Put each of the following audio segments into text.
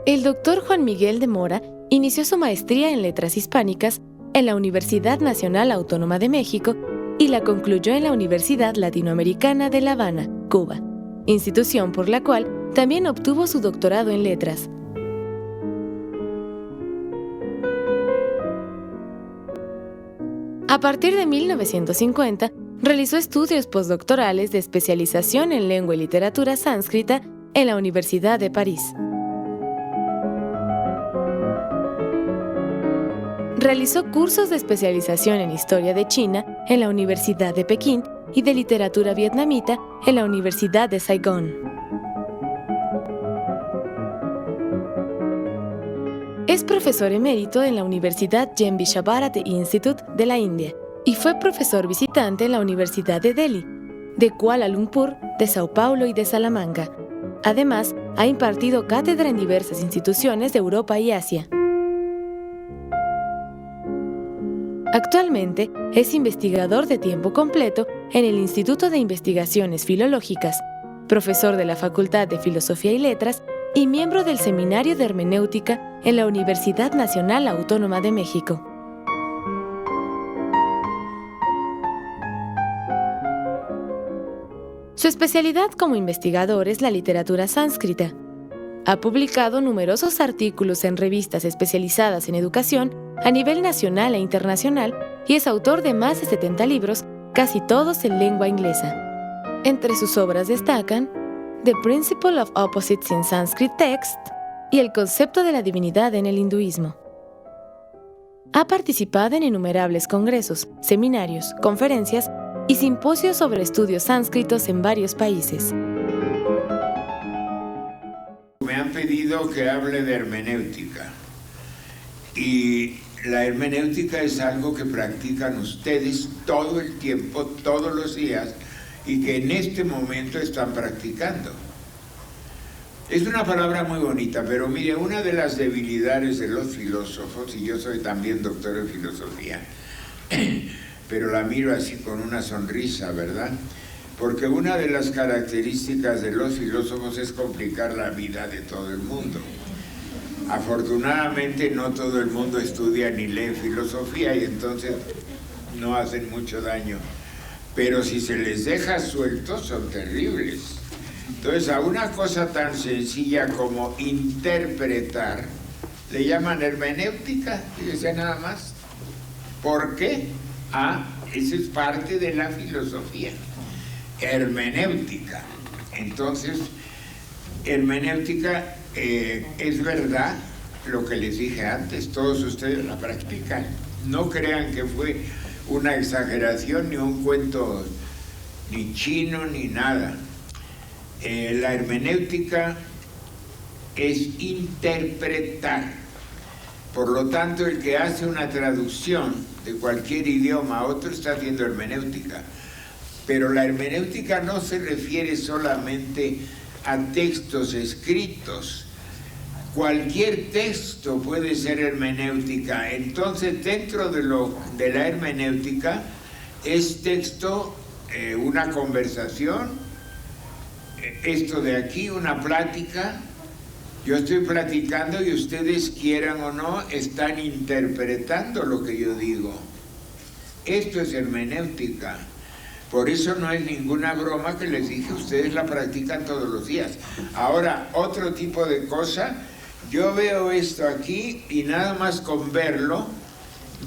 El doctor Juan Miguel de Mora inició su maestría en Letras Hispánicas en la Universidad Nacional Autónoma de México y la concluyó en la Universidad Latinoamericana de La Habana, Cuba, institución por la cual también obtuvo su doctorado en Letras. A partir de 1950, realizó estudios postdoctorales de especialización en lengua y literatura sánscrita en la Universidad de París. Realizó cursos de especialización en Historia de China en la Universidad de Pekín y de Literatura Vietnamita en la Universidad de Saigón. Es profesor emérito en la Universidad Jem Vishabharati Institute de la India y fue profesor visitante en la Universidad de Delhi, de Kuala Lumpur, de Sao Paulo y de Salamanca. Además, ha impartido cátedra en diversas instituciones de Europa y Asia. Actualmente es investigador de tiempo completo en el Instituto de Investigaciones Filológicas, profesor de la Facultad de Filosofía y Letras y miembro del Seminario de Hermenéutica en la Universidad Nacional Autónoma de México. Su especialidad como investigador es la literatura sánscrita. Ha publicado numerosos artículos en revistas especializadas en educación a nivel nacional e internacional y es autor de más de 70 libros, casi todos en lengua inglesa. Entre sus obras destacan The Principle of Opposites in Sanskrit Text y El concepto de la divinidad en el hinduismo. Ha participado en innumerables congresos, seminarios, conferencias y simposios sobre estudios sánscritos en varios países. Me han pedido que hable de hermenéutica y la hermenéutica es algo que practican ustedes todo el tiempo, todos los días y que en este momento están practicando. Es una palabra muy bonita, pero mire, una de las debilidades de los filósofos, y yo soy también doctor en filosofía, pero la miro así con una sonrisa, ¿verdad? Porque una de las características de los filósofos es complicar la vida de todo el mundo. Afortunadamente no todo el mundo estudia ni lee filosofía y entonces no hacen mucho daño. Pero si se les deja sueltos son terribles. Entonces a una cosa tan sencilla como interpretar le llaman hermenéutica, fíjese nada más. ¿Por qué? Eso es parte de la filosofía. Hermenéutica. Entonces, hermenéutica es verdad lo que les dije antes, todos ustedes la practican. No crean que fue una exageración, ni un cuento ni chino, ni nada. La hermenéutica es interpretar. Por lo tanto, el que hace una traducción de cualquier idioma a otro está haciendo hermenéutica. Pero la hermenéutica no se refiere solamente a textos escritos. Cualquier texto puede ser hermenéutica. Entonces, dentro de la hermenéutica, es texto, una conversación, esto de aquí, una plática. Yo estoy platicando y ustedes, quieran o no, están interpretando lo que yo digo. Esto es hermenéutica. Por eso no es ninguna broma que les dije, ustedes la practican todos los días. Ahora, otro tipo de cosa, yo veo esto aquí y nada más con verlo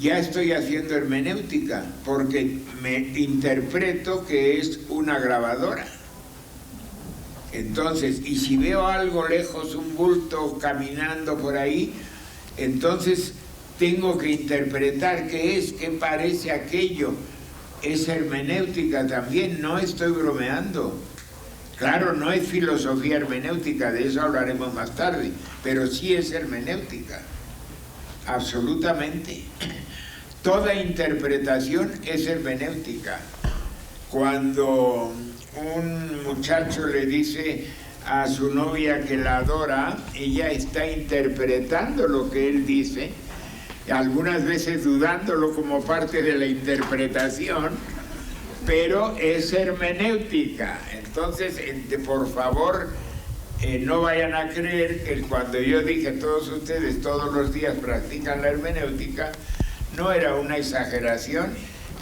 ya estoy haciendo hermenéutica, porque me interpreto que es una grabadora. Entonces, y si veo algo lejos, un bulto caminando por ahí, entonces tengo que interpretar qué es, qué parece aquello. Es hermenéutica también, no estoy bromeando. Claro, no es filosofía hermenéutica, de eso hablaremos más tarde, pero sí es hermenéutica, absolutamente. Toda interpretación es hermenéutica. Cuando un muchacho le dice a su novia que la adora, ella está interpretando lo que él dice, algunas veces dudándolo como parte de la interpretación, pero es hermenéutica. Entonces, por favor, no vayan a creer que cuando yo dije todos ustedes todos los días practican la hermenéutica, no era una exageración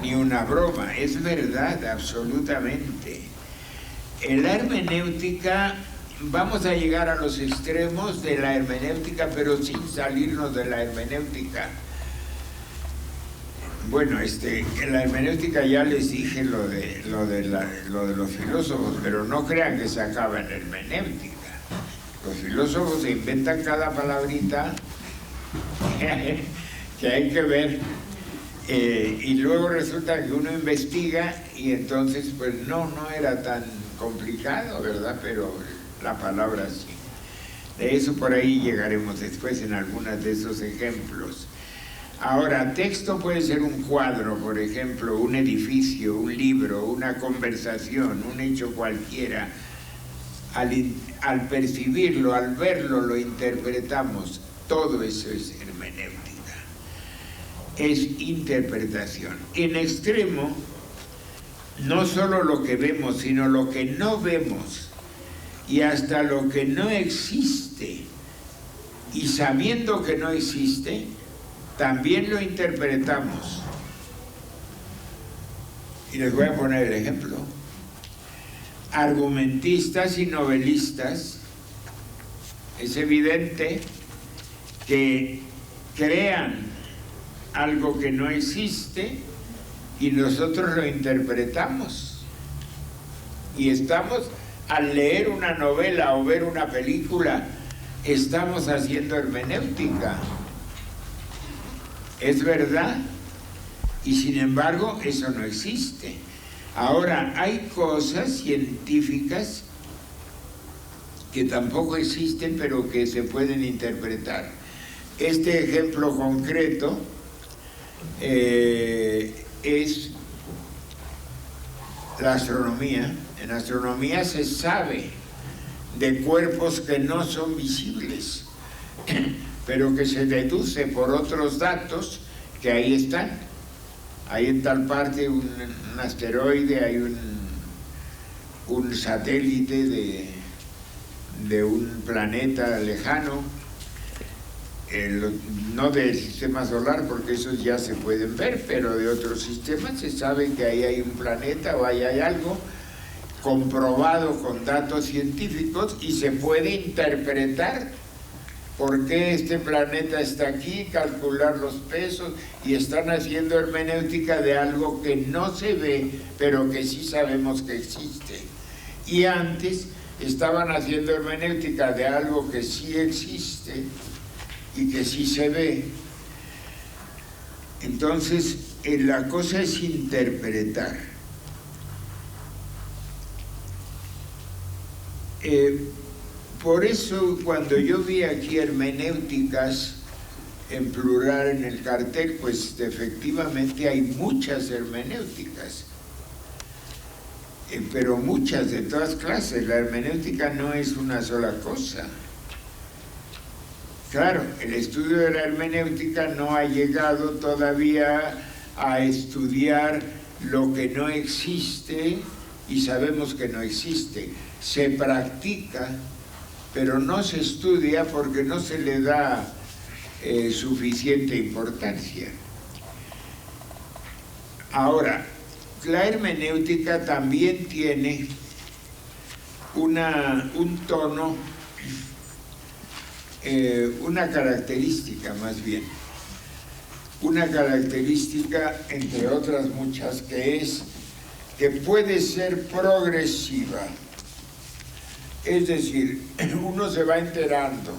ni una broma, es verdad, absolutamente. En la hermenéutica vamos a llegar a los extremos de la hermenéutica, pero sin salirnos de la hermenéutica. Bueno, en la hermenéutica ya les dije lo de los filósofos, pero no crean que se acaba en la hermenéutica. Los filósofos se inventan cada palabrita que hay que ver, y luego resulta que uno investiga y entonces pues no era tan complicado, ¿verdad? Pero la palabra sí. De eso por ahí llegaremos después en algunos de esos ejemplos. Ahora, texto puede ser un cuadro, por ejemplo, un edificio, un libro, una conversación, un hecho cualquiera. Al percibirlo, al verlo, lo interpretamos. Todo eso es hermenéutica. Es interpretación. En extremo, no solo lo que vemos, sino lo que no vemos y hasta lo que no existe. Y sabiendo que no existe, también lo interpretamos. Y les voy a poner el ejemplo. Argumentistas y novelistas, es evidente que crean algo que no existe y nosotros lo interpretamos. Y estamos, al leer una novela o ver una película, estamos haciendo hermenéutica. Es verdad, y sin embargo eso no existe. Ahora, hay cosas científicas que tampoco existen, pero que se pueden interpretar. Este ejemplo concreto es la astronomía. En astronomía se sabe de cuerpos que no son visibles, pero que se deduce por otros datos que ahí están. Hay en tal parte un asteroide, hay un satélite de un planeta lejano, no del sistema solar, porque esos ya se pueden ver, pero de otros sistemas se sabe que ahí hay un planeta o ahí hay algo comprobado con datos científicos y se puede interpretar por qué este planeta está aquí, calcular los pesos, y están haciendo hermenéutica de algo que no se ve, pero que sí sabemos que existe. Y antes estaban haciendo hermenéutica de algo que sí existe y que sí se ve. Entonces, la cosa es interpretar. Por eso, cuando yo vi aquí hermenéuticas en plural en el cartel, pues efectivamente hay muchas hermenéuticas, pero muchas, de todas clases. La hermenéutica no es una sola cosa. Claro, el estudio de la hermenéutica no ha llegado todavía a estudiar lo que no existe y sabemos que no existe. Se practica, pero no se estudia porque no se le da suficiente importancia. Ahora, la hermenéutica también tiene un tono, una característica más bien, una característica entre otras muchas, que es que puede ser progresiva. Es decir, uno se va enterando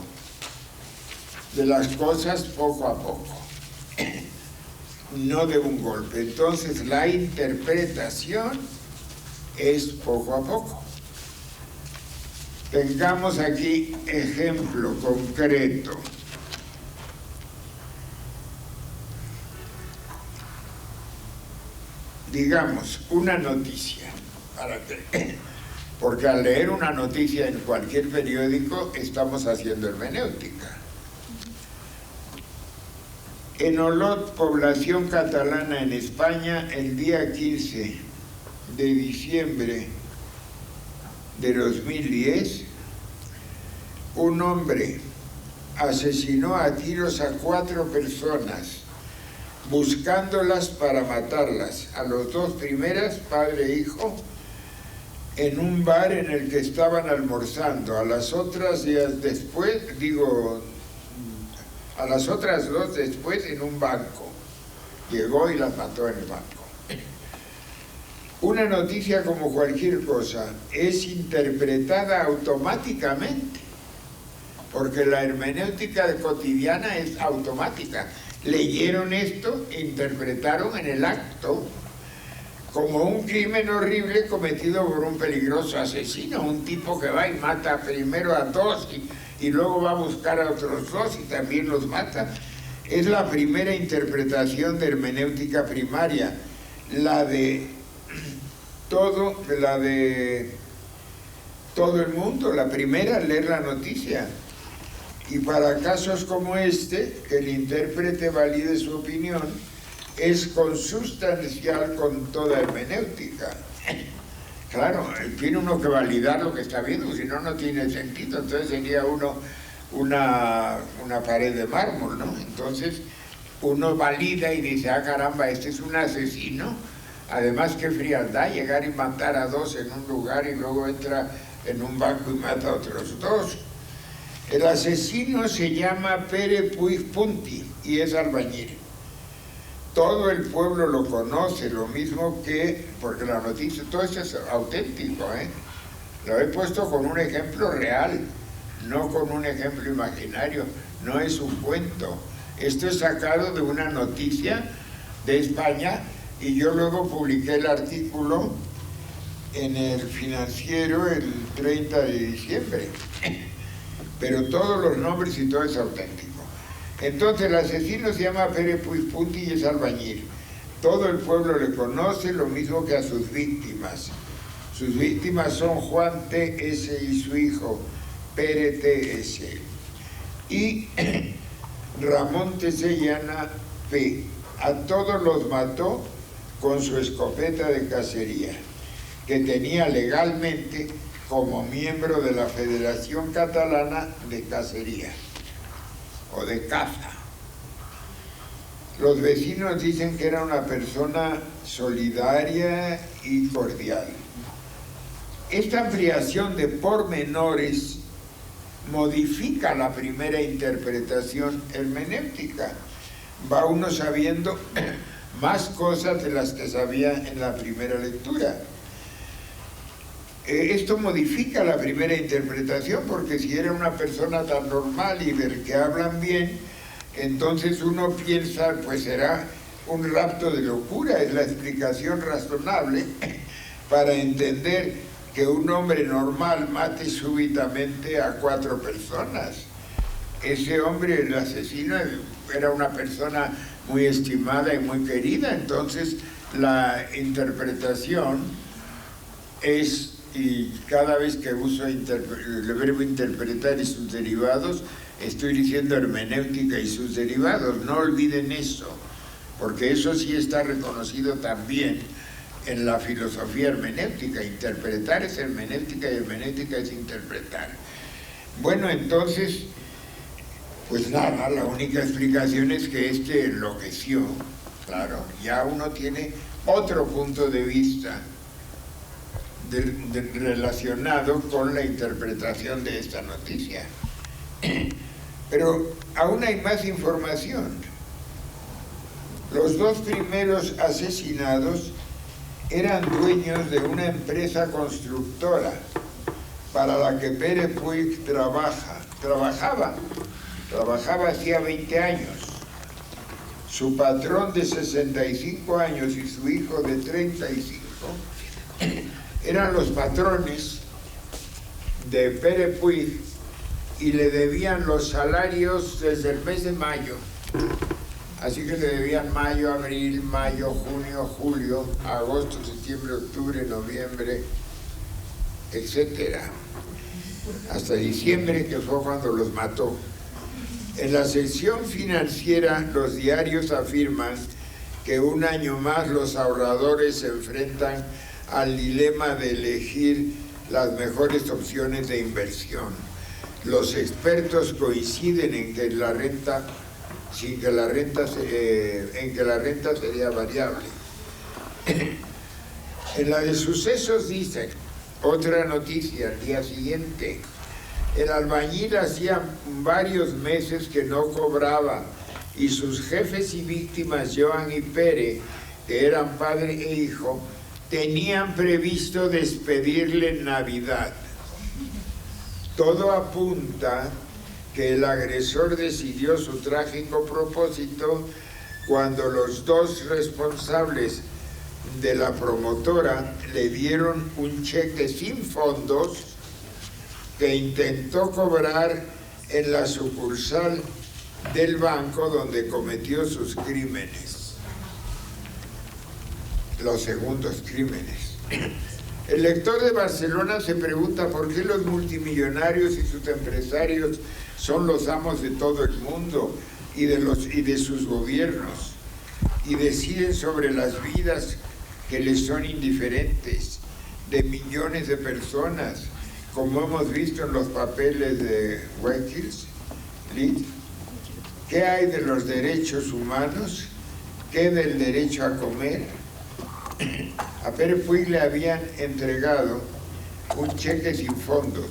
de las cosas poco a poco, no de un golpe. Entonces la interpretación es poco a poco. Tengamos aquí ejemplo concreto. Digamos, una noticia, porque al leer una noticia en cualquier periódico estamos haciendo hermenéutica. En Olot, población catalana en España, el día 15 de diciembre de 2010, un hombre asesinó a tiros a 4 personas, buscándolas para matarlas. A los 2 primeras, padre e hijo, en un bar en el que estaban almorzando. A las otras días después, a las otras 2 después en un banco. Llegó y las mató en el banco. Una noticia, como cualquier cosa, es interpretada automáticamente, porque la hermenéutica cotidiana es automática. Leyeron esto, interpretaron en el acto como un crimen horrible cometido por un peligroso asesino, un tipo que va y mata primero a 2 y luego va a buscar a otros 2 y también los mata. Es la primera interpretación de hermenéutica primaria, la de todo el mundo. La primera, leer la noticia. Y para casos como este, que el intérprete valide su opinión, es consustancial con toda hermenéutica. Claro, tiene uno que validar lo que está viendo, si no, no tiene sentido. Entonces sería una pared de mármol, ¿no? Entonces uno valida y dice, ah, caramba, este es un asesino. Además, qué frialdad llegar y matar a 2 en un lugar y luego entra en un banco y mata a otros 2. El asesino se llama Pere Puig Punti y es albañil. Todo el pueblo lo conoce, lo mismo que, porque la noticia, todo esto es auténtico, ¿eh? Lo he puesto con un ejemplo real, no con un ejemplo imaginario, no es un cuento. Esto es sacado de una noticia de España y yo luego publiqué el artículo en el Financiero el 30 de diciembre. Pero todos los nombres y todo es auténtico. Entonces el asesino se llama Pere Puig Punti y es albañil. Todo el pueblo le conoce, lo mismo que a sus víctimas. Sus víctimas son Juan T.S. y su hijo Pere T.S. y Ramón Tesellana P. A todos los mató con su escopeta de cacería, que tenía legalmente como miembro de la Federación Catalana de Cacería o de caza. Los vecinos dicen que era una persona solidaria y cordial. Esta ampliación de pormenores modifica la primera interpretación hermenéutica. Va uno sabiendo más cosas de las que sabía en la primera lectura. Esto modifica la primera interpretación, porque si era una persona tan normal y del que hablan bien, entonces uno piensa, pues será un rapto de locura. Es la explicación razonable para entender que un hombre normal mate súbitamente a 4 personas. Ese hombre, el asesino, era una persona muy estimada y muy querida. Entonces la interpretación es, y cada vez que uso el verbo interpretar y sus derivados, estoy diciendo hermenéutica y sus derivados. No olviden eso, porque eso sí está reconocido también en la filosofía hermenéutica. Interpretar es hermenéutica y hermenéutica es interpretar. Bueno, entonces, pues nada, la única explicación es que este enloqueció. Claro, ya uno tiene otro punto de vista relacionado con la interpretación de esta noticia. Pero aún hay más información. Los 2 primeros asesinados eran dueños de una empresa constructora para la que Pere Puig trabajaba hacía 20 años. Su patrón de 65 años y su hijo de 35 eran los patrones de Pere Puig y le debían los salarios desde el mes de mayo. Así que le debían mayo, abril, mayo, junio, julio, agosto, septiembre, octubre, noviembre, etcétera, hasta diciembre, que fue cuando los mató. En la sección financiera, los diarios afirman que un año más los ahorradores se enfrentan al dilema de elegir las mejores opciones de inversión. Los expertos coinciden en que la renta sería variable. En la de sucesos dicen, otra noticia al día siguiente, el albañil hacía varios meses que no cobraba y sus jefes y víctimas, Joan y Pere, que eran padre e hijo, tenían previsto despedirle en Navidad. Todo apunta que el agresor decidió su trágico propósito cuando los dos responsables de la promotora le dieron un cheque sin fondos que intentó cobrar en la sucursal del banco donde cometió sus crímenes, los segundos crímenes. El lector de Barcelona se pregunta por qué los multimillonarios y sus empresarios son los amos de todo el mundo y de sus gobiernos y deciden sobre las vidas que les son indiferentes de millones de personas, como hemos visto en los papeles de Wakefield. ¿Qué hay de los derechos humanos? ¿Qué del derecho a comer? A Pere Puig le habían entregado un cheque sin fondos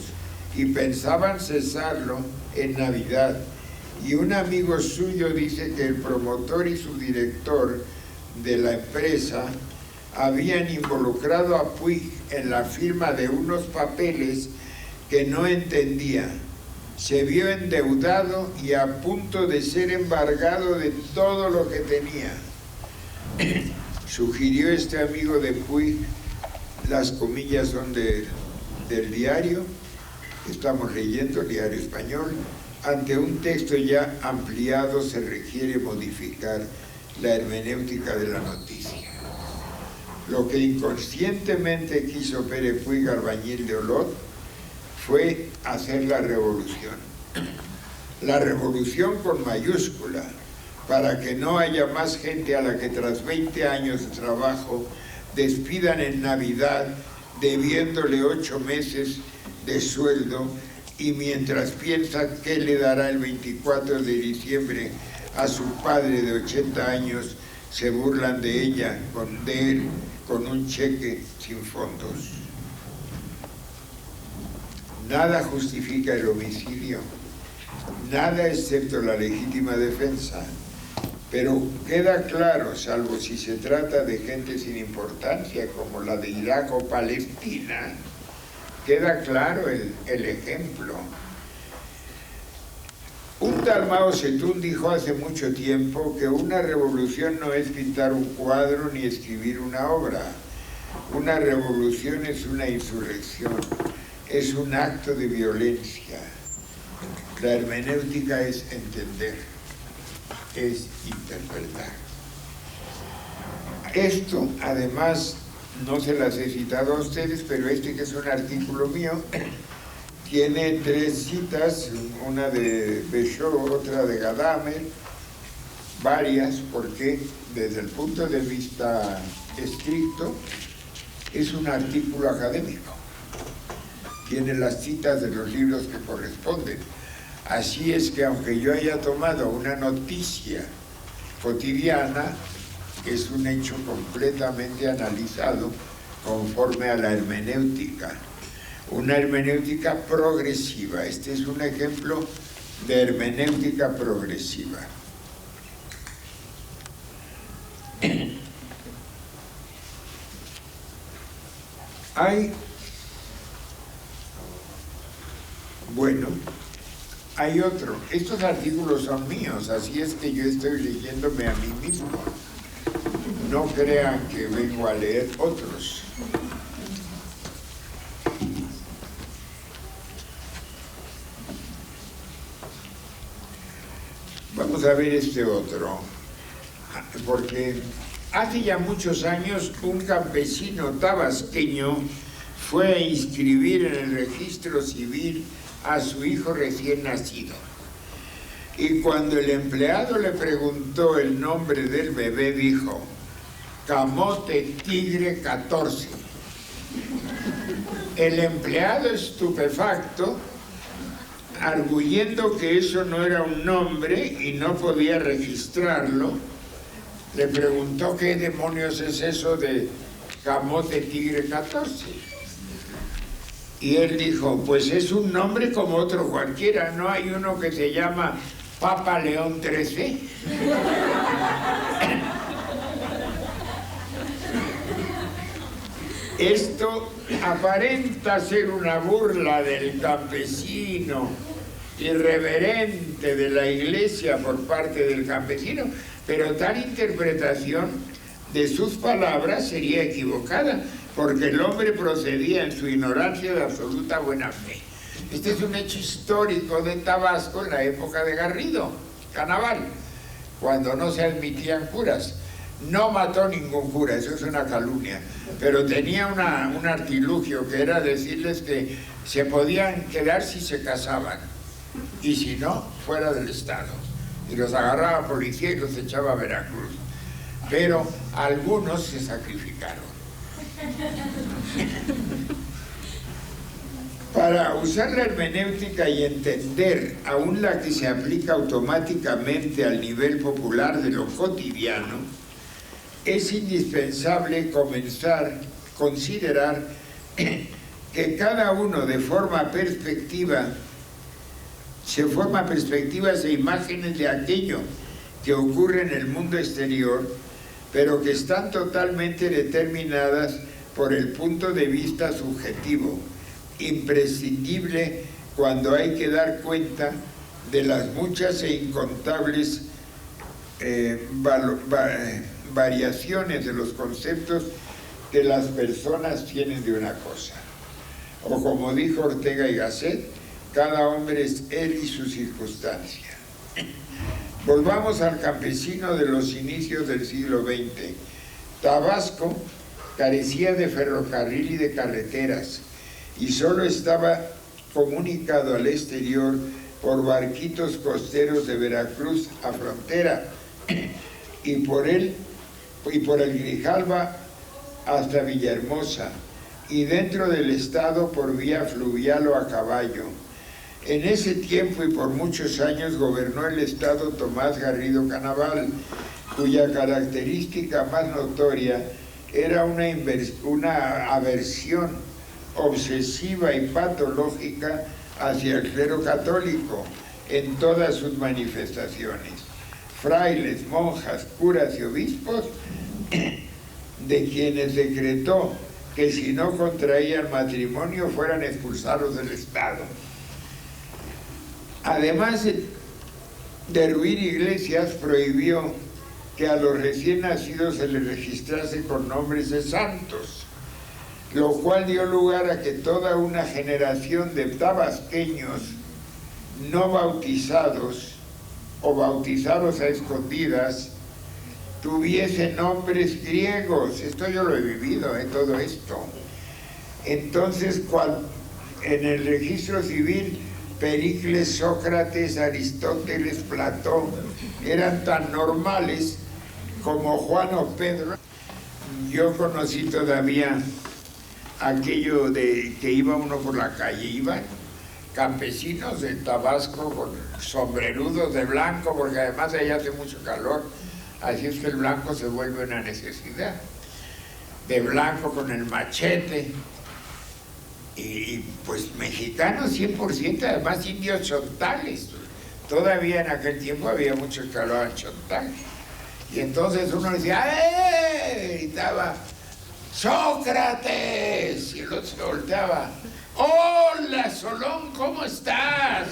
y pensaban cesarlo en Navidad. Y un amigo suyo dice que el promotor y su director de la empresa habían involucrado a Puig en la firma de unos papeles que no entendía. Se vio endeudado y a punto de ser embargado de todo lo que tenía. Sugirió este amigo de Puig, las comillas son del diario, estamos leyendo, el Diario Español, ante un texto ya ampliado se requiere modificar la hermenéutica de la noticia. Lo que inconscientemente quiso Pere Puig, albañil de Olot, fue hacer la revolución con mayúscula, para que no haya más gente a la que tras 20 años de trabajo despidan en Navidad debiéndole 8 meses de sueldo y mientras piensa qué le dará el 24 de diciembre a su padre de 80 años, se burlan de ella, de él, con un cheque sin fondos. Nada justifica el homicidio, nada excepto la legítima defensa, pero queda claro, salvo si se trata de gente sin importancia como la de Irak o Palestina, queda claro el ejemplo. Un tal Mao Zedong dijo hace mucho tiempo que una revolución no es pintar un cuadro ni escribir una obra. Una revolución es una insurrección, es un acto de violencia. La hermenéutica es entender, es interpretar. Esto, además, no se las he citado a ustedes, pero este que es un artículo mío, tiene 3 citas, una de Bechot, otra de Gadamer, varias, porque desde el punto de vista estricto es un artículo académico. Tiene las citas de los libros que corresponden. Así es que aunque yo haya tomado una noticia cotidiana, es un hecho completamente analizado conforme a la hermenéutica. Una hermenéutica progresiva. Este es un ejemplo de hermenéutica progresiva. Hay otro. Estos artículos son míos, así es que yo estoy leyéndome a mí mismo. No crean que vengo a leer otros. Vamos a ver este otro, porque hace ya muchos años un campesino tabasqueño fue a inscribir en el registro civil a su hijo recién nacido. Y cuando el empleado le preguntó el nombre del bebé, dijo: Camote Tigre 14. El empleado estupefacto arguyendo que eso no era un nombre y no podía registrarlo, le preguntó qué demonios es eso de Camote Tigre 14. Y él dijo, pues es un nombre como otro cualquiera, ¿no hay uno que se llama Papa León 13? Esto aparenta ser una burla del campesino, irreverente de la iglesia por parte del campesino, pero tal interpretación de sus palabras sería equivocada, porque el hombre procedía en su ignorancia de absoluta buena fe. Este es un hecho histórico de Tabasco en la época de Garrido, Canaval, cuando no se admitían curas. No mató ningún cura, eso es una calumnia, pero tenía un artilugio que era decirles que se podían quedar si se casaban, y si no, fuera del estado. Y los agarraba policía y los echaba a Veracruz. Pero algunos se sacrificaron. Para usar la hermenéutica y entender aún la que se aplica automáticamente al nivel popular de lo cotidiano, es indispensable considerar que cada uno se forma perspectivas e imágenes de aquello que ocurre en el mundo exterior, pero que están totalmente determinadas por el punto de vista subjetivo, imprescindible cuando hay que dar cuenta de las muchas e incontables variaciones de los conceptos que las personas tienen de una cosa. O como dijo Ortega y Gasset, cada hombre es él y su circunstancia. Volvamos al campesino de los inicios del siglo XX. Tabasco carecía de ferrocarril y de carreteras, y solo estaba comunicado al exterior por barquitos costeros de Veracruz a frontera, y por el Grijalba hasta Villahermosa, y dentro del estado por vía fluvial o a caballo. En ese tiempo y por muchos años gobernó el estado Tomás Garrido Canaval, cuya característica más notoria era una aversión obsesiva y patológica hacia el clero católico en todas sus manifestaciones. Frailes, monjas, curas y obispos, de quienes decretó que si no contraían matrimonio fueran expulsados del estado. Además de derruir iglesias, prohibió que a los recién nacidos se les registrase con nombres de santos, lo cual dio lugar a que toda una generación de tabasqueños no bautizados o bautizados a escondidas tuviese nombres griegos. Esto yo lo he vivido, todo esto. Entonces, en el registro civil, Pericles, Sócrates, Aristóteles, Platón eran tan normales como Juan o Pedro. Yo conocí todavía aquello de que iba uno por la calle, iban campesinos de Tabasco con sombrerudos de blanco, porque además allá hace mucho calor, así es que el blanco se vuelve una necesidad. De blanco con el machete, y pues mexicanos 100%, además indios chontales. Todavía en aquel tiempo había mucho calor en Chontal. Y entonces uno decía, ¡eh! Gritaba, ¡Sócrates! Y el otro se volteaba, ¡hola, Solón, ¿cómo estás?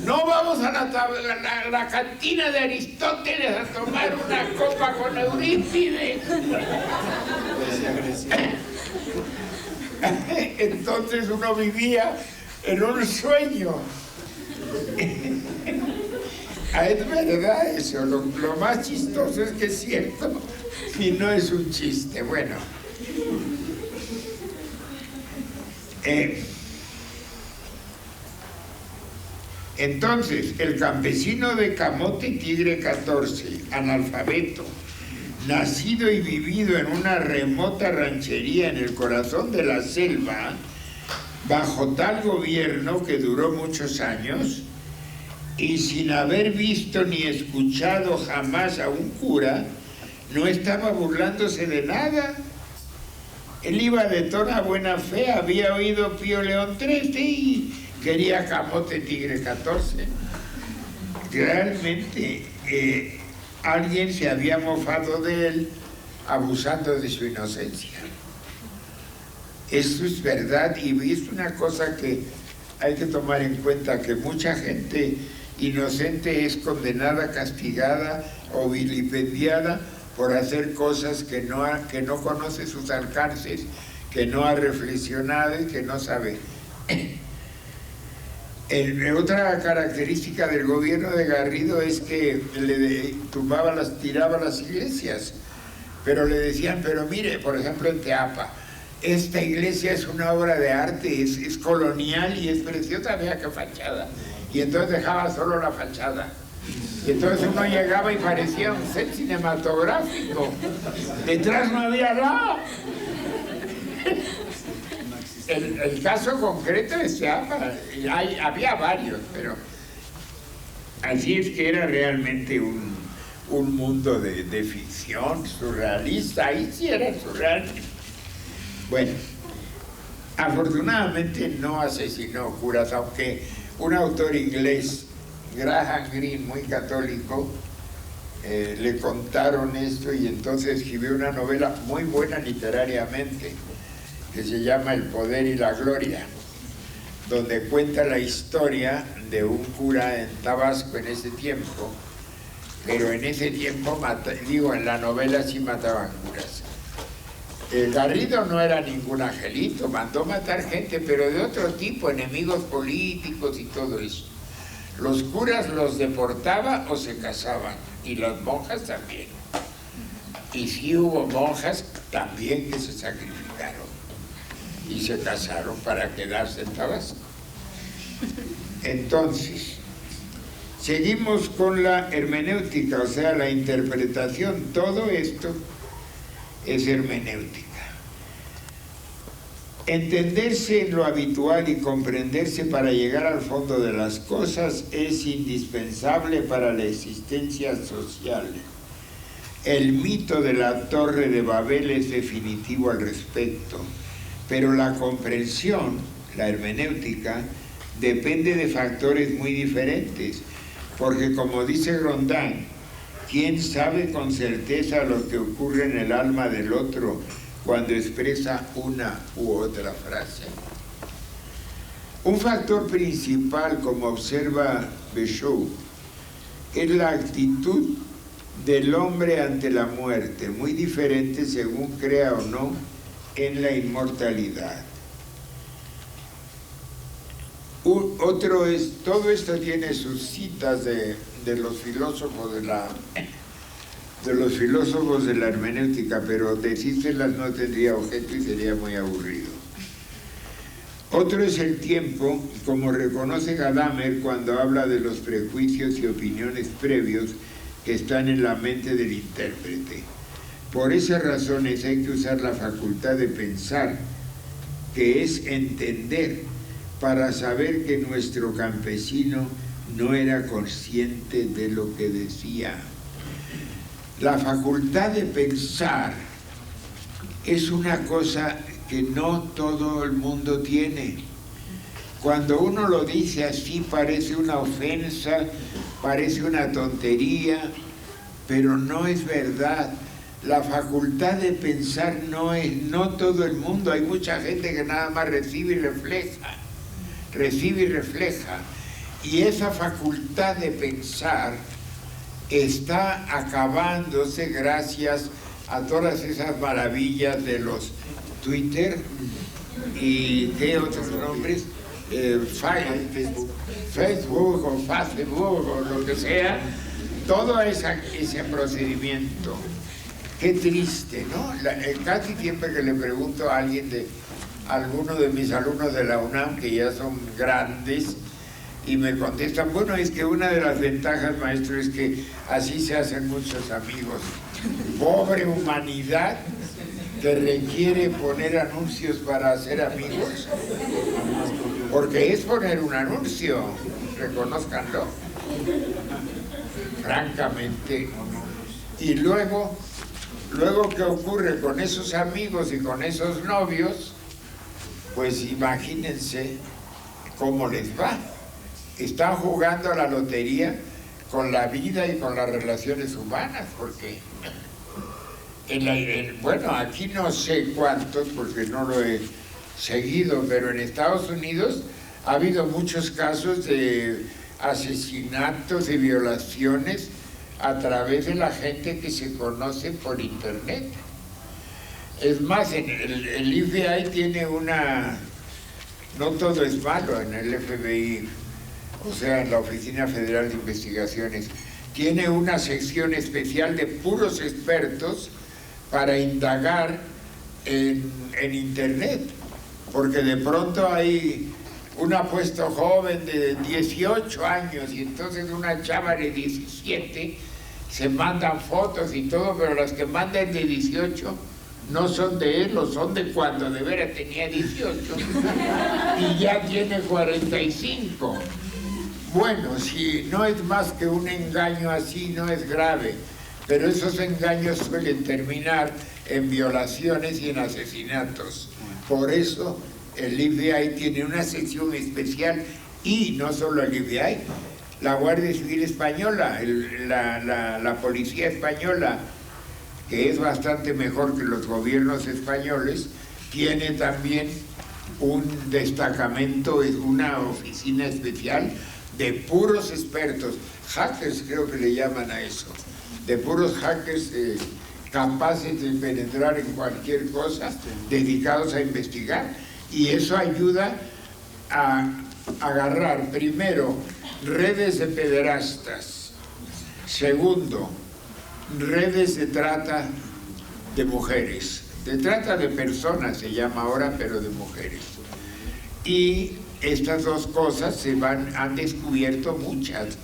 No vamos a la cantina de Aristóteles a tomar una copa con Eurípides. Entonces uno vivía en un sueño. Es verdad eso, lo más chistoso es que es cierto y no es un chiste. Bueno, entonces el campesino de Camote Tigre 14, analfabeto, nacido y vivido en una remota ranchería en el corazón de la selva, bajo tal gobierno que duró muchos años y sin haber visto ni escuchado jamás a un cura, no estaba burlándose de nada. Él iba de toda buena fe, había oído Pío León XIII y quería camote tigre 14. Realmente alguien se había mofado de él abusando de su inocencia. Esto es verdad y es una cosa que hay que tomar en cuenta, que mucha gente inocente es condenada, castigada o vilipendiada por hacer cosas que no conoce sus alcances, que no ha reflexionado y que no sabe. Otra característica del gobierno de Garrido es que tiraba las iglesias, pero le decían, pero mire, por ejemplo en Teapa, esta iglesia es una obra de arte, es colonial y es preciosa, vea qué fachada. Y entonces dejaba solo la fachada. Y entonces uno llegaba y parecía un set cinematográfico. Detrás no había nada. El caso concreto es Teapa, había varios, pero así es que era realmente un mundo de ficción surrealista. Ahí sí era surrealista. Bueno, afortunadamente no asesinó curas, aunque un autor inglés, Graham Greene, muy católico, le contaron esto y entonces escribió una novela muy buena literariamente, que se llama El poder y la gloria, donde cuenta la historia de un cura en Tabasco en ese tiempo, pero en ese tiempo, en la novela sí mataban curas. Garrido no era ningún angelito, mandó matar gente, pero de otro tipo, enemigos políticos y todo eso. Los curas los deportaba o se casaban, y las monjas también. Y sí hubo monjas también que se sacrificaron y se casaron para quedarse en Tabasco. Entonces, seguimos con la hermenéutica, o sea, la interpretación. Todo esto es hermenéutica. Entenderse en lo habitual y comprenderse para llegar al fondo de las cosas es indispensable para la existencia social. El mito de la Torre de Babel es definitivo al respecto, pero la comprensión, la hermenéutica, depende de factores muy diferentes, porque como dice Rondán, ¿quién sabe con certeza lo que ocurre en el alma del otro cuando expresa una u otra frase? Un factor principal, como observa Bechou, es la actitud del hombre ante la muerte, muy diferente según crea o no en la inmortalidad. Otro es, todo esto tiene sus citas de los filósofos de la hermenéutica, pero decírselas no tendría objeto y sería muy aburrido. Otro es el tiempo, como reconoce Gadamer cuando habla de los prejuicios y opiniones previos que están en la mente del intérprete. Por esas razones hay que usar la facultad de pensar, que es entender, para saber que nuestro campesino no era consciente de lo que decía. La facultad de pensar es una cosa que no todo el mundo tiene. Cuando uno lo dice así parece una ofensa, parece una tontería, pero no es verdad. La facultad de pensar no todo el mundo. Hay mucha gente que nada más recibe y refleja. Y esa facultad de pensar está acabándose gracias a todas esas maravillas de los Twitter y ¿qué otros nombres? Facebook o Facebook o lo que sea, todo ese procedimiento. Qué triste, ¿no? Casi siempre que le pregunto a alguno de mis alumnos de la UNAM, que ya son grandes, y me contestan, bueno, es que una de las ventajas, maestro, es que así se hacen muchos amigos. Pobre humanidad que requiere poner anuncios para hacer amigos, porque es poner un anuncio, reconózcanlo, francamente. Y luego, ¿qué ocurre con esos amigos y con esos novios? Pues imagínense cómo les va. Están jugando a la lotería con la vida y con las relaciones humanas, porque bueno, aquí no sé cuántos, porque no lo he seguido, pero en Estados Unidos ha habido muchos casos de asesinatos y violaciones a través de la gente que se conoce por internet. Es más, el FBI tiene una... No todo es malo en el FBI, o sea, en la Oficina Federal de Investigaciones. Tiene una sección especial de puros expertos para indagar en internet, porque de pronto hay un apuesto joven de 18 años y entonces una chava de 17, se mandan fotos y todo, pero las que mandan de 18 no son de él, o son de cuando de veras tenía 18 y ya tiene 45. Bueno, si no es más que un engaño así, no es grave, pero esos engaños suelen terminar en violaciones y en asesinatos. Por eso el FBI tiene una sección especial, y no solo el FBI, la Guardia Civil Española, la Policía Española, que es bastante mejor que los gobiernos españoles, tiene también un destacamento, una oficina especial de puros expertos, hackers creo que le llaman a eso, de puros hackers capaces de penetrar en cualquier cosa, dedicados a investigar, y eso ayuda a agarrar, primero, redes de pederastas, segundo, redes de trata de mujeres, de trata de personas se llama ahora, pero de mujeres. Y estas dos cosas han descubierto muchas.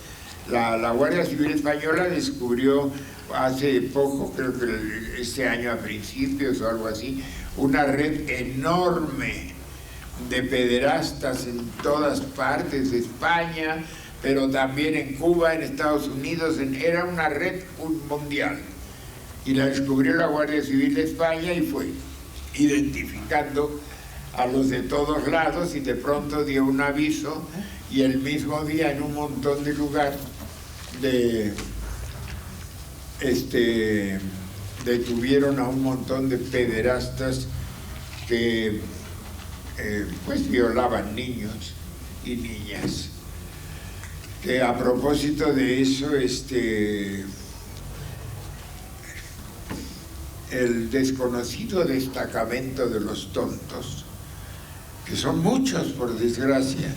La Guardia Civil Española descubrió hace poco, creo que este año a principios o algo así, una red enorme de pederastas en todas partes de España, pero también en Cuba, en Estados Unidos, era una red mundial. Y la descubrió la Guardia Civil de España y fue identificando a los de todos lados, y de pronto dio un aviso, y el mismo día en un montón de lugares detuvieron a un montón de pederastas que pues violaban niños y niñas. Que a propósito de eso, el desconocido destacamento de los tontos, que son muchos por desgracia,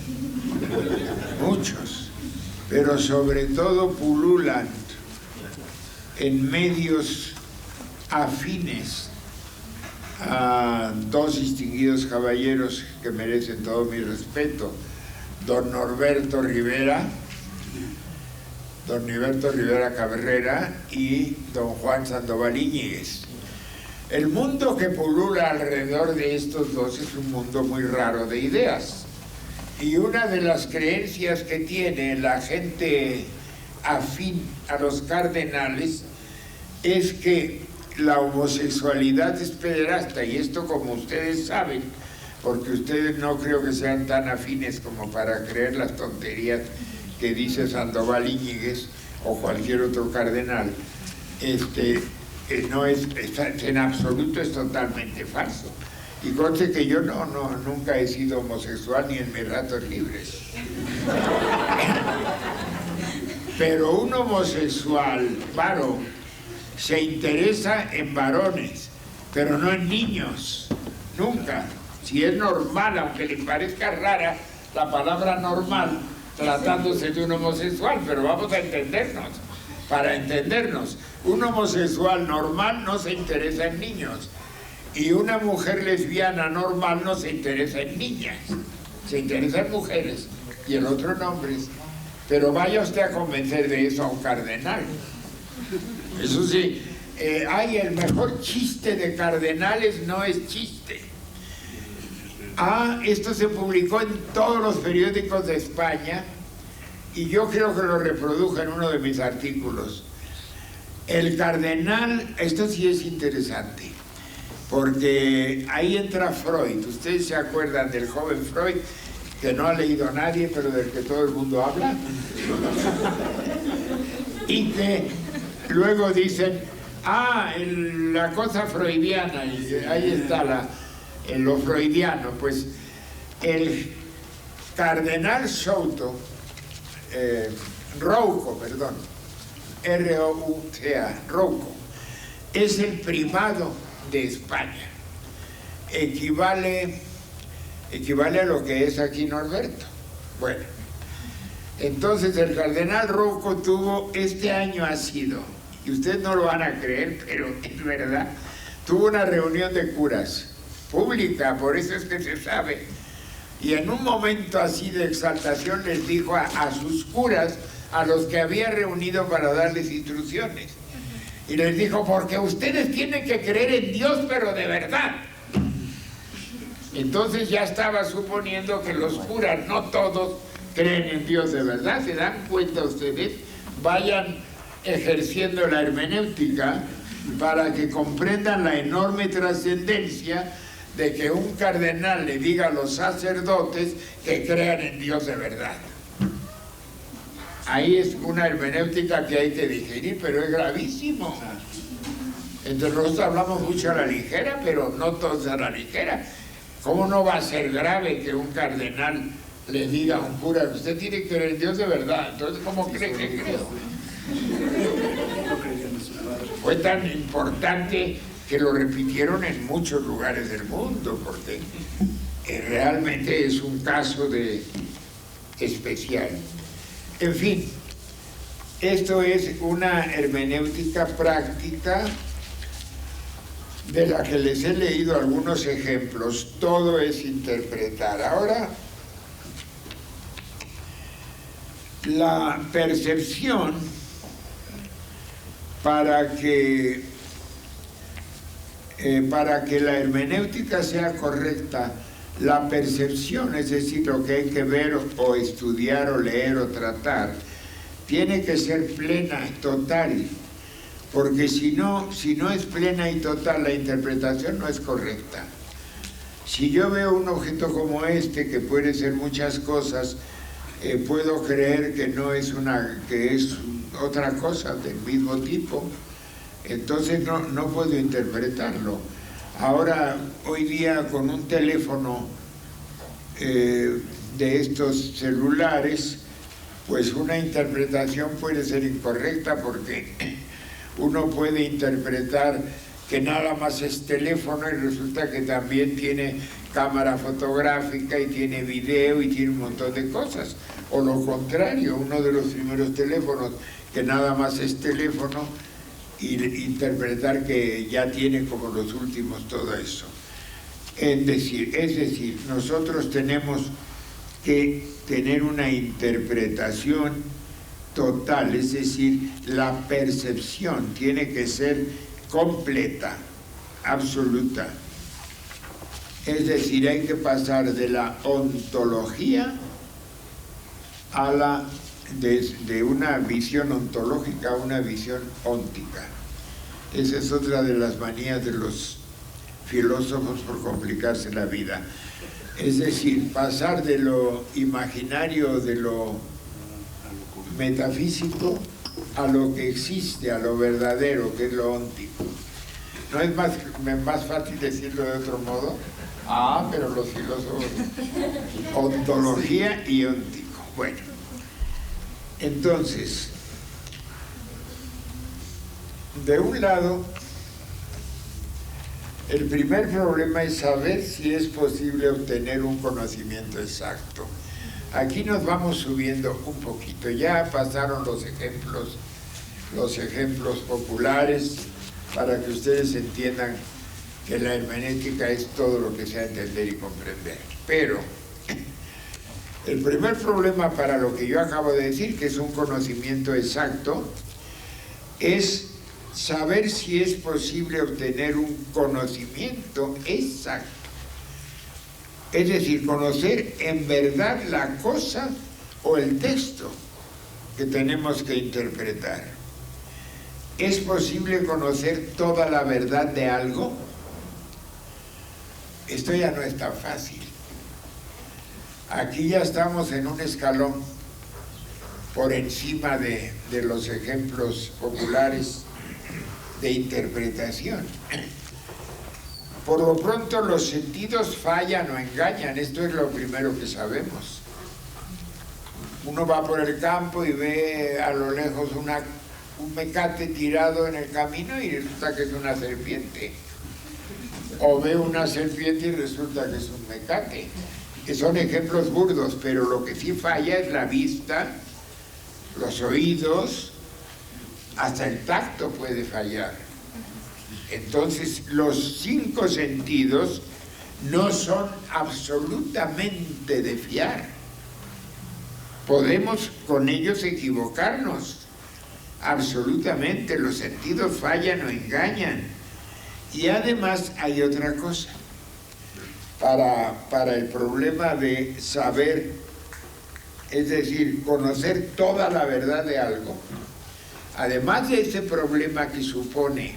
muchos, pero sobre todo pululan en medios afines a dos distinguidos caballeros que merecen todo mi respeto, don Norberto Rivera Cabrera y don Juan Sandoval Íñiguez. El mundo que pulula alrededor de estos dos es un mundo muy raro de ideas, y una de las creencias que tiene la gente afín a los cardenales es que la homosexualidad es pederasta, y esto, como ustedes saben, porque ustedes no creo que sean tan afines como para creer las tonterías que dice Sandoval Íñiguez o cualquier otro cardenal, no es, en absoluto es totalmente falso. Y conste que yo nunca he sido homosexual ni en mis ratos libres. Pero un homosexual varón se interesa en varones, pero no en niños, nunca. Si es normal, aunque le parezca rara la palabra normal, tratándose de un homosexual, pero vamos a entendernos. Para entendernos, un homosexual normal no se interesa en niños, y una mujer lesbiana normal no se interesa en niñas, se interesa en mujeres, y el otro en hombres. Pero vaya usted a convencer de eso a un cardenal. Eso sí, Ay, el mejor chiste de cardenales no es chiste. Esto se publicó en todos los periódicos de España y yo creo que lo reproduje en uno de mis artículos. El cardenal, esto sí es interesante, porque ahí entra Freud. Ustedes se acuerdan del joven Freud, que no ha leído a nadie, pero del que todo el mundo habla, y que luego dicen, la cosa freudiana, y ahí está lo freudiano. Pues el cardenal Rouco, R-O-U-C-A, Rouco, es el primado de España. Equivale a lo que es aquí Norberto. Bueno, entonces el cardenal Rouco este año ha sido, y ustedes no lo van a creer, pero es verdad, tuvo una reunión de curas pública, por eso es que se sabe, y en un momento así de exaltación les dijo a sus curas, a los que había reunido para darles instrucciones, y les dijo, porque ustedes tienen que creer en Dios, pero de verdad. Entonces ya estaba suponiendo que los curas, no todos, creen en Dios de verdad. ¿Se dan cuenta ustedes? Vayan ejerciendo la hermenéutica para que comprendan la enorme trascendencia de que un cardenal le diga a los sacerdotes que crean en Dios de verdad. Ahí es una hermenéutica que hay que digerir, pero es gravísimo. Entre nosotros hablamos mucho a la ligera, pero no todos a la ligera. ¿Cómo no va a ser grave que un cardenal le diga a un cura, usted tiene que creer en Dios de verdad? Entonces, ¿cómo cree que creo? Fue tan importante que lo repitieron en muchos lugares del mundo, porque realmente es un caso especial. En fin, esto es una hermenéutica práctica de la que les he leído algunos ejemplos. Todo es interpretar. Ahora, la percepción, para que la hermenéutica sea correcta, la percepción, es decir, lo que hay que ver o estudiar o leer o tratar, tiene que ser plena, total, porque si no es plena y total, la interpretación no es correcta. Si yo veo un objeto como este, que puede ser muchas cosas, puedo creer que que es otra cosa del mismo tipo, entonces no puedo interpretarlo. Ahora, hoy día, con un teléfono de estos celulares, pues una interpretación puede ser incorrecta, porque uno puede interpretar que nada más es teléfono y resulta que también tiene cámara fotográfica y tiene video y tiene un montón de cosas. O lo contrario, uno de los primeros teléfonos que nada más es teléfono, y interpretar que ya tiene como los últimos todo eso. Es decir, nosotros tenemos que tener una interpretación total, es decir, la percepción tiene que ser completa, absoluta. Es decir, hay que pasar de la ontología a de una visión ontológica a una visión óntica. Esa es otra de las manías de los filósofos por complicarse la vida. Es decir, pasar de lo imaginario, de lo metafísico, a lo que existe, a lo verdadero, que es lo óntico. ¿No es más fácil decirlo de otro modo? Pero los filósofos, ontología y óntico. Bueno, entonces, de un lado, el primer problema es saber si es posible obtener un conocimiento exacto. Aquí nos vamos subiendo un poquito. Ya pasaron los ejemplos populares, para que ustedes entiendan que la hermenéutica es todo lo que sea entender y comprender. Pero el primer problema para lo que yo acabo de decir, que es un conocimiento exacto, es saber si es posible obtener un conocimiento exacto. Es decir, conocer en verdad la cosa o el texto que tenemos que interpretar. ¿Es posible conocer toda la verdad de algo? Esto ya no es tan fácil. Aquí ya estamos en un escalón por encima de los ejemplos populares de interpretación. Por lo pronto los sentidos fallan o engañan, esto es lo primero que sabemos. Uno va por el campo y ve a lo lejos un mecate tirado en el camino y resulta que es una serpiente. O ve una serpiente y resulta que es un mecate. Que son ejemplos burdos, pero lo que sí falla es la vista, los oídos, hasta el tacto puede fallar. Entonces, los 5 sentidos no son absolutamente de fiar. Podemos con ellos equivocarnos. Absolutamente, los sentidos fallan o engañan. Y además hay otra cosa. Para el problema de saber, es decir, conocer toda la verdad de algo, además de ese problema que supone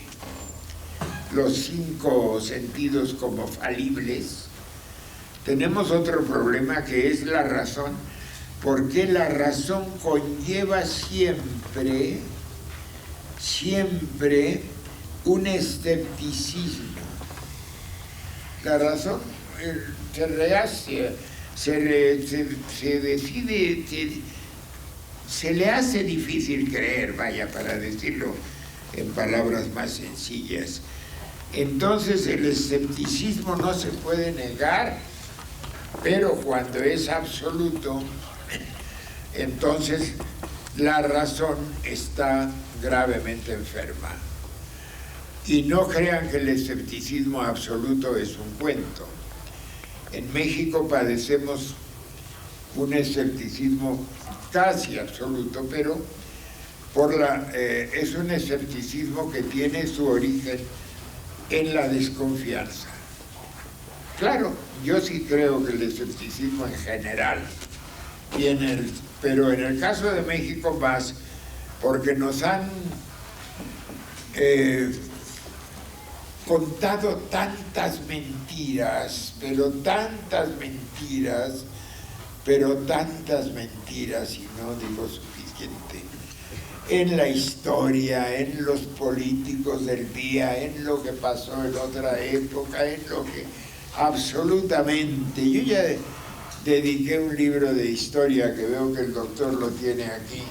los 5 sentidos como falibles, tenemos otro problema que es la razón, porque la razón conlleva siempre un escepticismo. La razón se rehace, se le hace difícil creer, vaya, para decirlo en palabras más sencillas. Entonces el escepticismo no se puede negar, pero cuando es absoluto, entonces la razón está gravemente enferma. Y no crean que el escepticismo absoluto es un cuento. En México padecemos un escepticismo casi absoluto, pero es un escepticismo que tiene su origen en la desconfianza. Claro, yo sí creo que el escepticismo en general tiene, pero en el caso de México más, porque nos han contado tantas mentiras, pero tantas mentiras, y no digo suficiente, en la historia, en los políticos del día, en lo que pasó en otra época, en lo que absolutamente. Yo ya dediqué un libro de historia que veo que el doctor lo tiene aquí,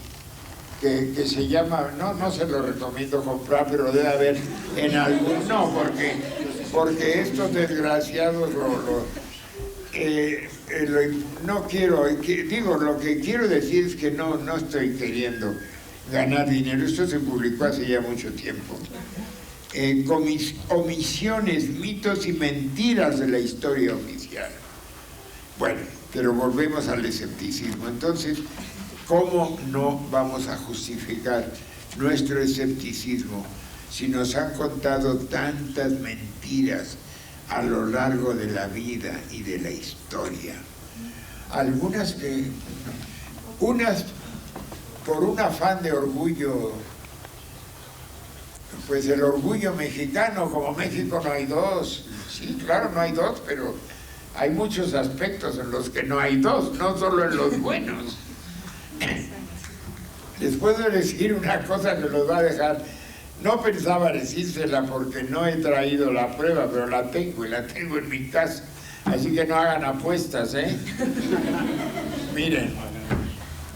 que se llama, no se lo recomiendo comprar, pero debe haber en algún, no, porque estos desgraciados no quiero, digo, lo que quiero decir es que no estoy queriendo ganar dinero, esto se publicó hace ya mucho tiempo. Omisiones, mitos y mentiras de la historia oficial. Bueno, pero volvemos al escepticismo. Entonces, ¿cómo no vamos a justificar nuestro escepticismo si nos han contado tantas mentiras a lo largo de la vida y de la historia? Algunas unas por un afán de orgullo, pues el orgullo mexicano, como México no hay dos. Sí, claro, no hay dos, pero hay muchos aspectos en los que no hay dos, no solo en los buenos. Les puedo decir una cosa que los va a dejar, no pensaba decírsela porque no he traído la prueba, pero la tengo y la tengo en mi casa, así que no hagan apuestas, ¿eh? Miren,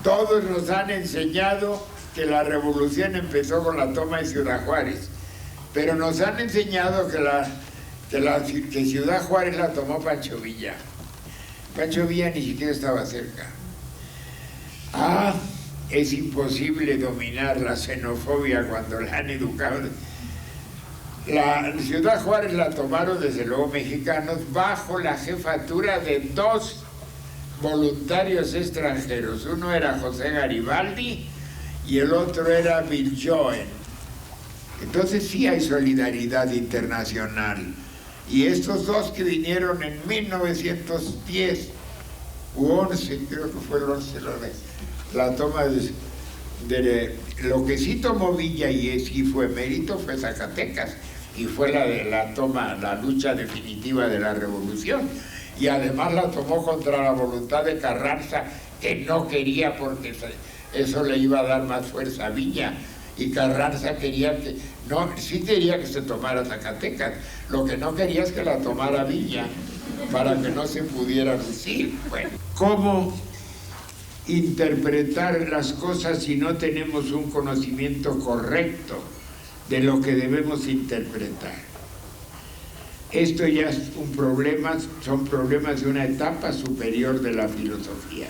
todos nos han enseñado que la revolución empezó con la toma de Ciudad Juárez, pero nos han enseñado que Ciudad Juárez la tomó Pancho Villa. Pancho Villa ni siquiera estaba cerca. Es imposible dominar la xenofobia cuando la han educado. La Ciudad Juárez la tomaron desde luego mexicanos bajo la jefatura de 2 voluntarios extranjeros. Uno era José Garibaldi y el otro era Viljoen. Entonces sí hay solidaridad internacional. Y estos dos que vinieron en 1910 u 11, creo que fue el 11, la toma de lo que sí tomó Villa y sí fue mérito fue Zacatecas, y fue la toma, la lucha definitiva de la revolución, y además la tomó contra la voluntad de Carranza, que no quería porque eso le iba a dar más fuerza a Villa, y Carranza quería que, no, sí quería que se tomara Zacatecas, lo que no quería es que la tomara Villa, para que no se pudiera decir. Bueno, ¿cómo interpretar las cosas si no tenemos un conocimiento correcto de lo que debemos interpretar? Esto ya es un problema, son problemas de una etapa superior de la filosofía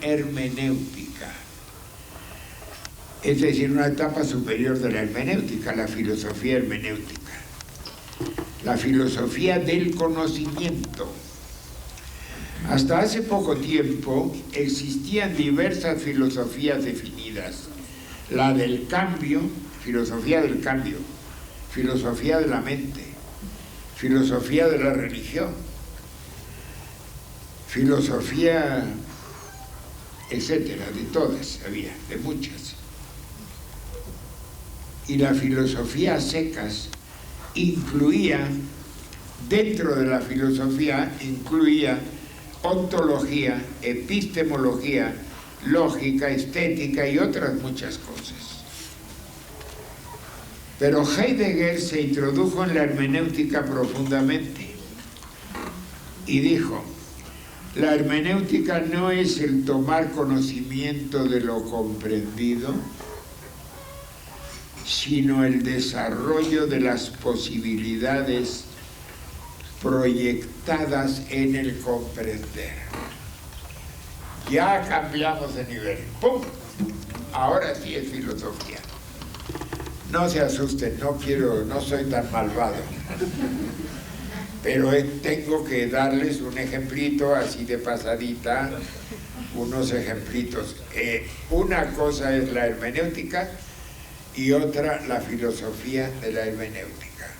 hermenéutica. Es decir, una etapa superior de la hermenéutica, la filosofía hermenéutica. La filosofía del conocimiento. Hasta hace poco tiempo existían diversas filosofías definidas. La del cambio, filosofía del cambio, filosofía de la mente, filosofía de la religión, filosofía, etcétera, de todas había, de muchas. Y la filosofía a secas incluía, dentro de la filosofía, incluía ontología, epistemología, lógica, estética y otras muchas cosas. Pero Heidegger se introdujo en la hermenéutica profundamente y dijo: la hermenéutica no es el tomar conocimiento de lo comprendido, sino el desarrollo de las posibilidades proyectadas en el comprender. Ya cambiamos de nivel. ¡Pum! Ahora sí es filosofía. No se asusten, no soy tan malvado. Pero tengo que darles un ejemplito así de pasadita, unos ejemplitos. Una cosa es la hermenéutica y otra la filosofía de la hermenéutica.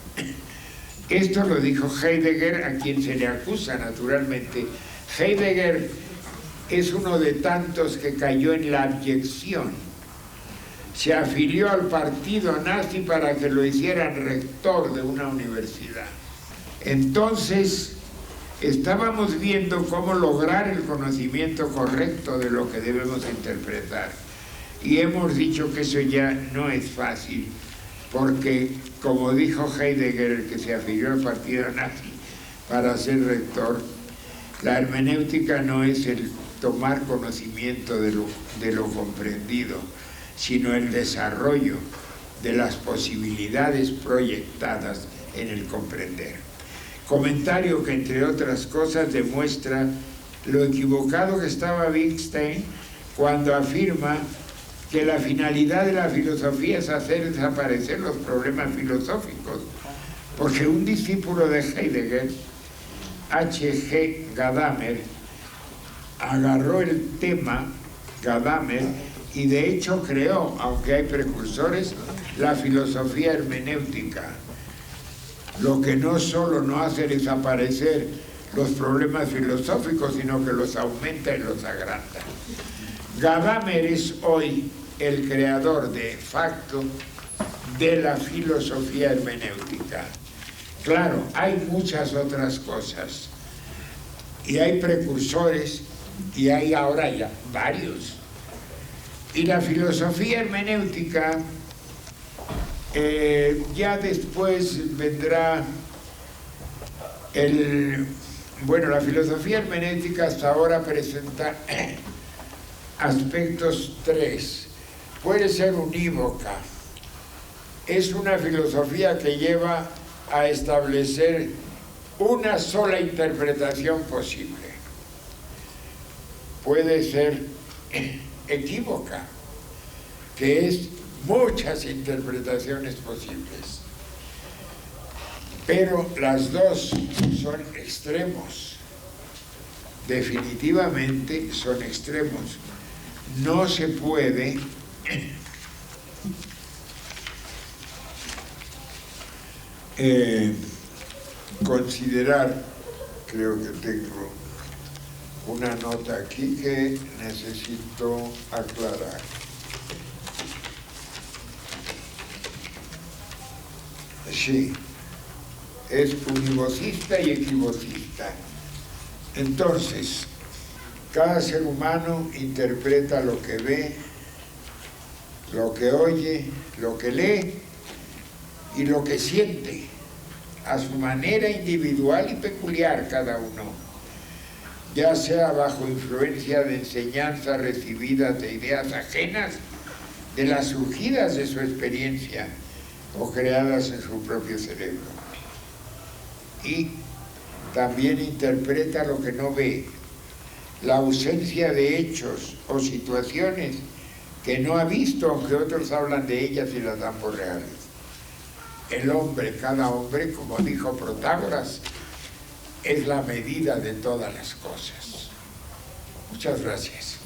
Esto lo dijo Heidegger, a quien se le acusa naturalmente. Heidegger es uno de tantos que cayó en la abyección. Se afilió al partido nazi para que lo hicieran rector de una universidad. Entonces, estábamos viendo cómo lograr el conocimiento correcto de lo que debemos interpretar. Y hemos dicho que eso ya no es fácil, porque, como dijo Heidegger, el que se afilió al partido nazi para ser rector, la hermenéutica no es el tomar conocimiento de lo comprendido, sino el desarrollo de las posibilidades proyectadas en el comprender. Comentario que, entre otras cosas, demuestra lo equivocado que estaba Wittgenstein cuando afirma que la finalidad de la filosofía es hacer desaparecer los problemas filosóficos, porque un discípulo de Heidegger, H.G. Gadamer, agarró el tema, Gadamer, y de hecho creó, aunque hay precursores, la filosofía hermenéutica, lo que no solo no hace desaparecer los problemas filosóficos, sino que los aumenta y los agranda. Gadamer es hoy el creador de facto de la filosofía hermenéutica. Claro, hay muchas otras cosas, y hay precursores, y hay ahora ya varios. Y la filosofía hermenéutica, ya después vendrá la filosofía hermenéutica hasta ahora presenta aspectos tres. Puede ser unívoca. Es una filosofía que lleva a establecer una sola interpretación posible. Puede ser equívoca, que es muchas interpretaciones posibles. Pero las dos son extremos. Definitivamente son extremos. No se puede considerar, creo que tengo una nota aquí que necesito aclarar. Sí, es univocista y equivocista. Entonces, cada ser humano interpreta lo que ve, lo que oye, lo que lee y lo que siente, a su manera individual y peculiar cada uno, ya sea bajo influencia de enseñanzas recibidas de ideas ajenas, de las surgidas de su experiencia o creadas en su propio cerebro. Y también interpreta lo que no ve, la ausencia de hechos o situaciones que no ha visto, aunque otros hablan de ellas y las dan por reales. El hombre, cada hombre, como dijo Protágoras, es la medida de todas las cosas. Muchas gracias.